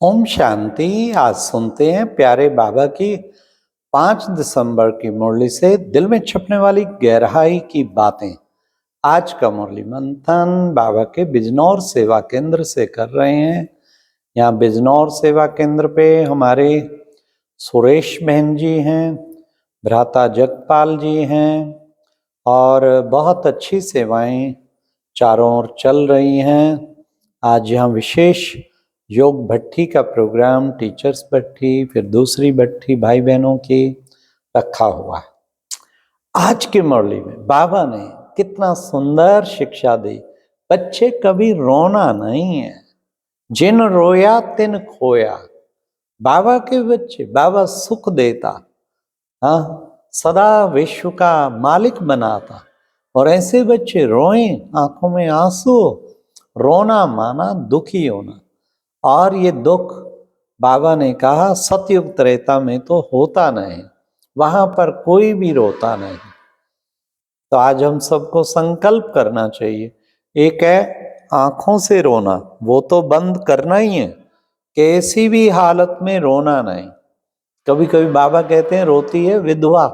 ओम शांति। आज सुनते हैं प्यारे बाबा की 5 दिसंबर की मुरली से दिल में छपने वाली गहराई की बातें। आज का मुरली मंथन बाबा के बिजनौर सेवा केंद्र से कर रहे हैं। यहाँ बिजनौर सेवा केंद्र पे हमारे सुरेश बहन जी हैं, भ्राता जगपाल जी हैं और बहुत अच्छी सेवाएं चारों ओर चल रही हैं। आज यहाँ विशेष योग भट्ठी का प्रोग्राम, टीचर्स भट्ठी, फिर दूसरी भट्ठी भाई बहनों की रखा हुआ है। आज की मुरली में बाबा ने कितना सुंदर शिक्षा दी। बच्चे कभी रोना नहीं है, जिन रोया तिन खोया। बाबा के बच्चे, बाबा सुख देता, हाँ, सदा विश्व का मालिक बनाता। और ऐसे बच्चे रोए, आंखों में आंसू, रोना माना दुखी होना। और ये दुख बाबा ने कहा सतयुग त्रेता में तो होता नहीं, वहां पर कोई भी रोता नहीं। तो आज हम सबको संकल्प करना चाहिए। एक है आंखों से रोना, वो तो बंद करना ही है, कैसी भी हालत में रोना नहीं। कभी कभी बाबा कहते हैं रोती है विधवा।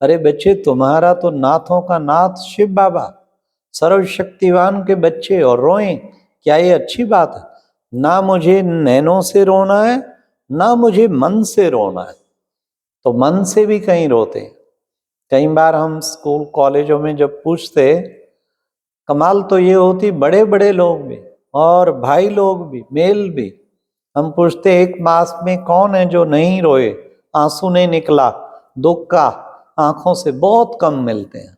अरे बच्चे, तुम्हारा तो नाथों का नाथ शिव बाबा, सर्वशक्तिवान के बच्चे, और रोएं, क्या ये अच्छी बात है? ना मुझे नैनों से रोना है, ना मुझे मन से रोना है। तो मन से भी कहीं रोते। कई बार हम स्कूल कॉलेजों में जब पूछते, कमाल तो ये होती, बड़े बड़े लोग भी और भाई लोग भी, मेल भी, हम पूछते एक मास में कौन है जो नहीं रोए, आंसू नहीं निकला, दुख का आंखों से बहुत कम मिलते हैं।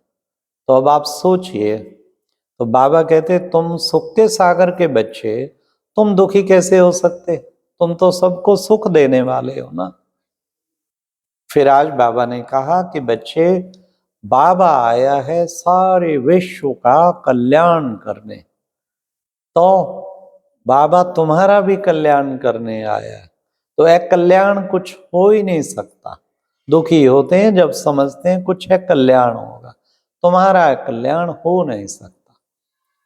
तो अब आप सोचिए, तो बाबा कहते तुम सुख के सागर के बच्चे, तुम दुखी कैसे हो सकते? तुम तो सबको सुख देने वाले हो ना। फिर आज बाबा ने कहा कि बच्चे, बाबा आया है सारे विश्व का कल्याण करने, तो बाबा तुम्हारा भी कल्याण करने आया है। तो एक कल्याण कुछ हो ही नहीं सकता। दुखी होते हैं जब समझते हैं कुछ है कल्याण होगा, तुम्हारा कल्याण हो नहीं सकता।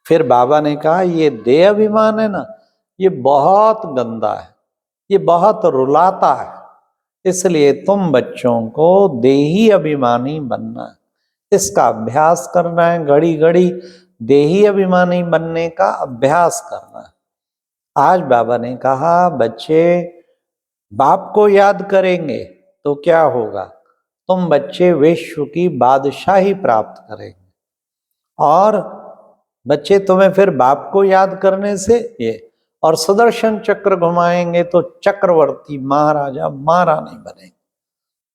फिर बाबा ने कहा ये देह अभिमान है ना, ये बहुत गंदा है, ये बहुत रुलाता है। इसलिए तुम बच्चों को देही अभिमानी बनना है, इसका अभ्यास करना है। घड़ी घड़ी देही अभिमानी बनने का अभ्यास करना है। आज बाबा ने कहा बच्चे बाप को याद करेंगे तो क्या होगा? तुम बच्चे विश्व की बादशाही प्राप्त करेंगे। और बच्चे तुम्हें फिर बाप को याद करने से ये और सुदर्शन चक्र घुमाएंगे तो चक्रवर्ती महाराजा महारानी बनेंगे।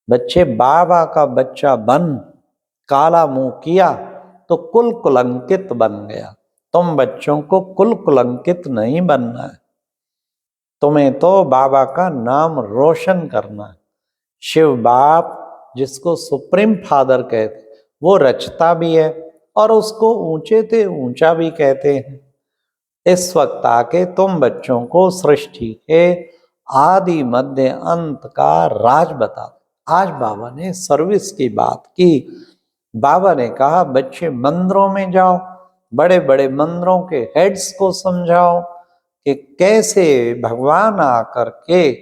बच्चे बाबा का बच्चा बन काला मुंह किया तो कुल कुलंकित बन गया। तुम बच्चों को कुल कुलंकित नहीं बनना है, तुम्हें तो बाबा का नाम रोशन करना है। शिव बाप, जिसको सुप्रीम फादर कहते, वो रचता भी है और उसको ऊंचे से ऊंचा भी कहते हैं। इस वक्त आके तुम बच्चों को सृष्टि के आदि मध्य अंत का राज बता। आज बाबा ने सर्विस की बात की। बाबा ने कहा बच्चे मंदिरों में जाओ, बड़े बड़े मंदिरों के हेड्स को समझाओ कि कैसे भगवान आकर के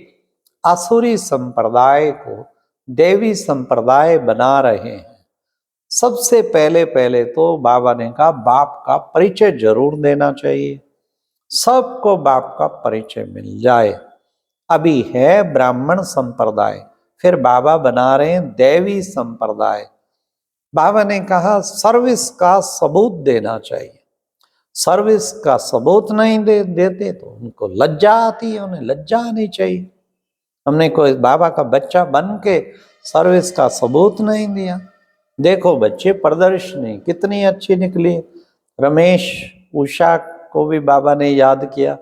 आसुरी संप्रदाय को देवी संप्रदाय बना रहे हैं। सबसे पहले पहले तो बाबा ने कहा बाप का परिचय जरूर देना चाहिए, सबको बाप का परिचय मिल जाए। अभी है ब्राह्मण संप्रदाय, फिर बाबा बना रहे हैं देवी संप्रदाय। बाबा ने कहा सर्विस का सबूत देना चाहिए। सर्विस का सबूत नहीं देते तो उनको लज्जा आती है, उन्हें लज्जा आनी चाहिए। हमने कोई बाबा का बच्चा बन के सर्विस का सबूत नहीं दिया। देखो बच्चे, प्रदर्शनी कितनी अच्छी निकली। रमेश उषा को भी बाबा ने याद किया।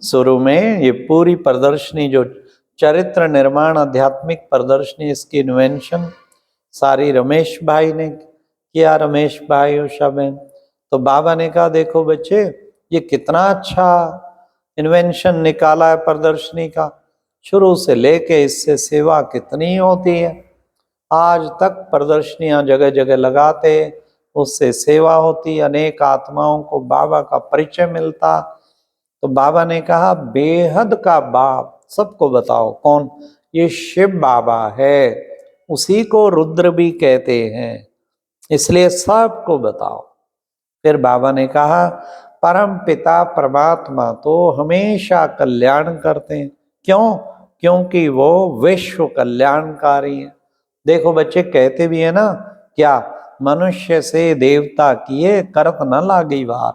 शुरू में ये पूरी प्रदर्शनी जो चरित्र निर्माण आध्यात्मिक प्रदर्शनी, इसकी इन्वेंशन सारी रमेश भाई ने किया, रमेश भाई उषा बहन। तो बाबा ने कहा देखो बच्चे, ये कितना अच्छा इन्वेंशन निकाला है प्रदर्शनी का। शुरू से लेके इससे सेवा कितनी होती है, आज तक प्रदर्शनियां जगह जगह लगाते, उससे सेवा होती, अनेक आत्माओं को बाबा का परिचय मिलता। तो बाबा ने कहा बेहद का बाप सबको बताओ कौन, ये शिव बाबा है, उसी को रुद्र भी कहते हैं, इसलिए सबको बताओ। फिर बाबा ने कहा परम पिता परमात्मा तो हमेशा कल्याण करते हैं। क्यों? क्योंकि वो विश्व कल्याणकारी है। देखो बच्चे कहते भी है ना, क्या मनुष्य से देवता किए करत न लागी वार।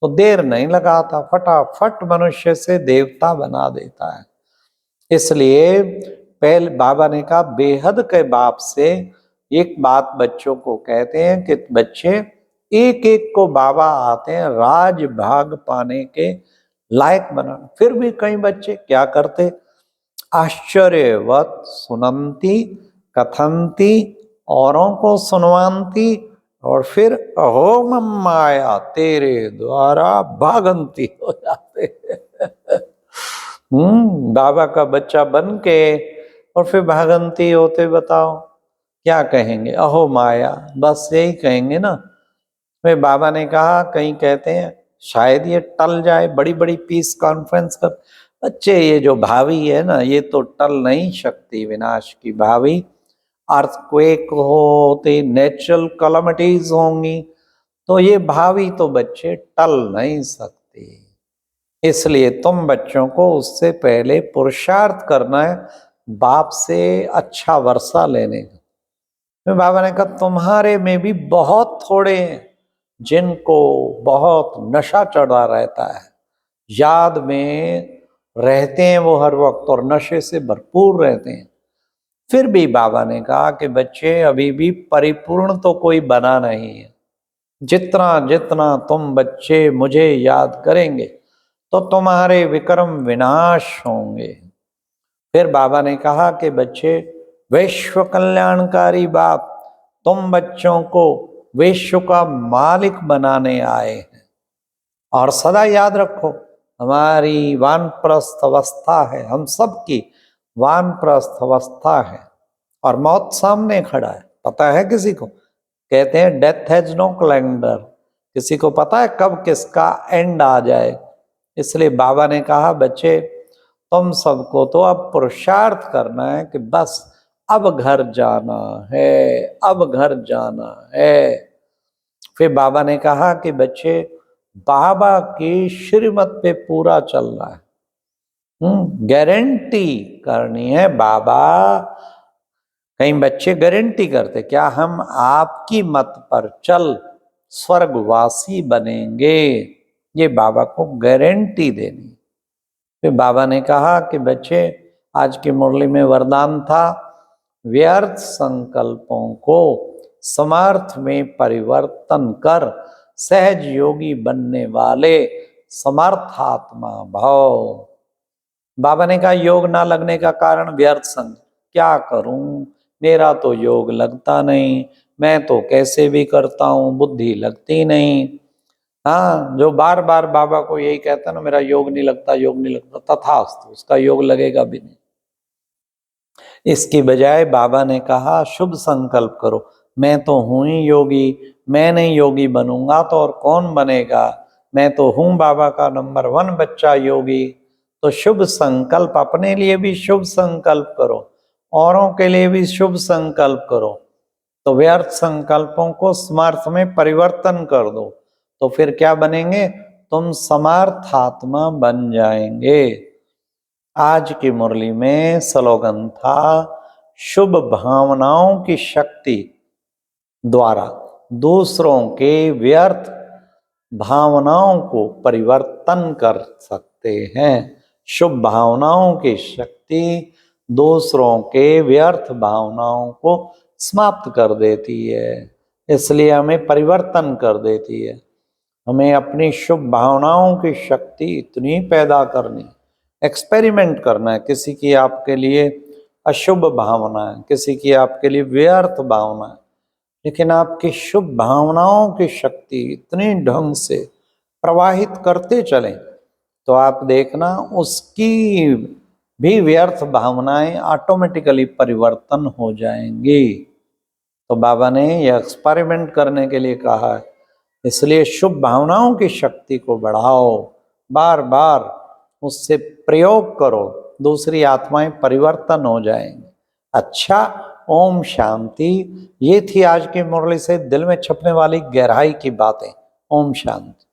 तो देर नहीं लगाता, फटाफट मनुष्य से देवता बना देता है। इसलिए पहले बाबा ने कहा बेहद के बाप से एक बात बच्चों को कहते हैं कि बच्चे एक एक को बाबा आते हैं राज भाग पाने के लायक बनाना। फिर भी कई बच्चे क्या करते, आश्चर्यवत सुनंती कथंती, औरों को सुनवानती, और फिर अहो माया तेरे द्वारा भागंती हो जाते। बाबा का बच्चा बन के और फिर भागंती होते, बताओ क्या कहेंगे? अहो माया, बस यही कहेंगे ना। फिर बाबा ने कहा, कहीं कहते हैं शायद ये टल जाए, बड़ी बड़ी पीस कॉन्फ्रेंस कर। बच्चे ये जो भावी है ना, ये तो टल नहीं सकती विनाश की भावी। अर्थक्वेक होते, नेचुरल कलमिटीज होंगी, तो ये भावी तो बच्चे टल नहीं सकती। इसलिए तुम बच्चों को उससे पहले पुरुषार्थ करना है बाप से अच्छा वर्षा लेने का। फिर बाबा ने कहा तुम्हारे में भी बहुत थोड़े हैं जिनको बहुत नशा चढ़ा रहता है, याद में रहते हैं वो हर वक्त और नशे से भरपूर रहते हैं। फिर भी बाबा ने कहा कि बच्चे अभी भी परिपूर्ण तो कोई बना नहीं है। जितना जितना तुम बच्चे मुझे याद करेंगे तो तुम्हारे विक्रम विनाश होंगे। फिर बाबा ने कहा कि बच्चे विश्व कल्याणकारी बाप तुम बच्चों को विश्व का मालिक बनाने आए हैं। और सदा याद रखो हमारी वानप्रस्थ अवस्था है, हम सब की वानप्रस्थ अवस्था है और मौत सामने खड़ा है। पता है किसी को? कहते हैं डेथ हैज नो कैलेंडर, किसी को पता है कब किसका एंड आ जाए। इसलिए बाबा ने कहा बच्चे तुम सबको तो अब पुरुषार्थ करना है कि बस अब घर जाना है, अब घर जाना है। फिर बाबा ने कहा कि बच्चे बाबा की श्रीमत पे पूरा चलना है, गारंटी करनी है। बाबा, कई बच्चे गारंटी करते क्या हम आपकी मत पर चल स्वर्गवासी बनेंगे, ये बाबा को गारंटी देनी। फिर बाबा ने कहा कि बच्चे आज की मुरली में वरदान था व्यर्थ संकल्पों को समर्थ में परिवर्तन कर सहज योगी बनने वाले समर्थात्मा भाव। बाबा ने कहा योग ना लगने का कारण व्यर्थ संकल्प, क्या करूं मेरा तो योग लगता नहीं, मैं तो कैसे भी करता हूं बुद्धि लगती नहीं। हाँ, जो बार बार बाबा को यही कहता ना मेरा योग नहीं लगता, योग नहीं लगता, तथास्तु उसका योग लगेगा भी नहीं। इसकी बजाय बाबा ने कहा शुभ संकल्प करो, मैं तो हूं ही योगी, मैं नहीं योगी बनूंगा तो और कौन बनेगा, मैं तो हूं बाबा का नंबर 1 बच्चा योगी। तो शुभ संकल्प, अपने लिए भी शुभ संकल्प करो, औरों के लिए भी शुभ संकल्प करो। तो व्यर्थ संकल्पों को समर्थ में परिवर्तन कर दो, तो फिर क्या बनेंगे? तुम समर्थात्मा बन जाएंगे। आज की मुरली में स्लोगन था शुभ भावनाओं की शक्ति द्वारा दूसरों के व्यर्थ भावनाओं को परिवर्तन कर सकते हैं। शुभ भावनाओं की शक्ति दूसरों के व्यर्थ भावनाओं को समाप्त कर देती है, इसलिए हमें परिवर्तन कर देती है। हमें अपनी शुभ भावनाओं की शक्ति इतनी पैदा करनी, एक्सपेरिमेंट करना है। किसी की आपके लिए अशुभ भावना है, किसी की आपके लिए व्यर्थ भावना है, लेकिन आपकी शुभ भावनाओं की शक्ति इतनी ढंग से प्रवाहित करते चलें तो आप देखना उसकी भी व्यर्थ भावनाएं ऑटोमेटिकली परिवर्तन हो जाएंगी। तो बाबा ने यह एक्सपेरिमेंट करने के लिए कहा है, इसलिए शुभ भावनाओं की शक्ति को बढ़ाओ बार बार उससे प्रयोग करो, दूसरी आत्माएं परिवर्तन हो जाएंगी। अच्छा, ओम शांति। ये थी आज की मुरली से दिल में छपने वाली गहराई की बातें। ओम शांति।